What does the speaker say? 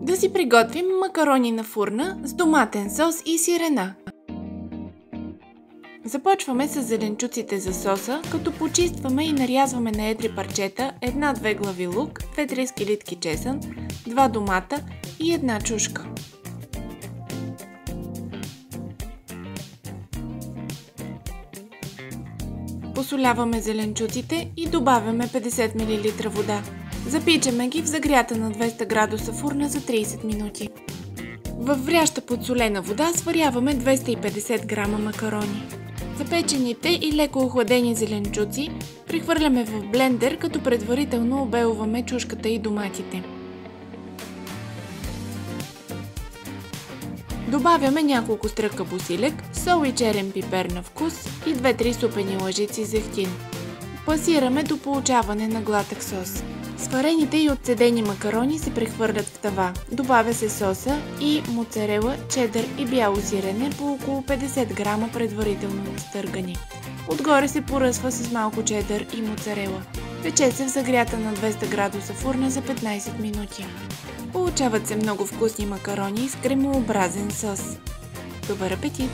Да си приготвим макарони на фурна с доматен сос и сирена. Започваме с зеленчуците за соса, като почистваме и нарязваме на едри парчета 1-2 глави лук, 2-3 скелитки чесън, 2 домата и 1 чушка. Посоляваме зеленчуците и добавяме 50 мл вода. Запичаме ги в загрята на 200 градуса фурна за 30 минути. Във вряща подсолена вода сваряваме 250 грама макарони. Запечените и леко охладени зеленчуци прехвърляме в блендер, като предварително обелваме чушката и доматите. Добавяме няколко стръка босилек, сол и черен пипер на вкус и 2-3 супени лъжици зехтин. Пасираме до получаване на гладък сос. Сварените и отцедени макарони се прехвърлят в тава. Добавя се соса и моцарела, чедър и бяло сирене по около 50 грама предварително настъргани. Отгоре се поръсва с малко чедър и моцарела. Пече се в загрята на 200 градуса фурна за 15 минути. Получават се много вкусни макарони с кремообразен сос. Добър апетит!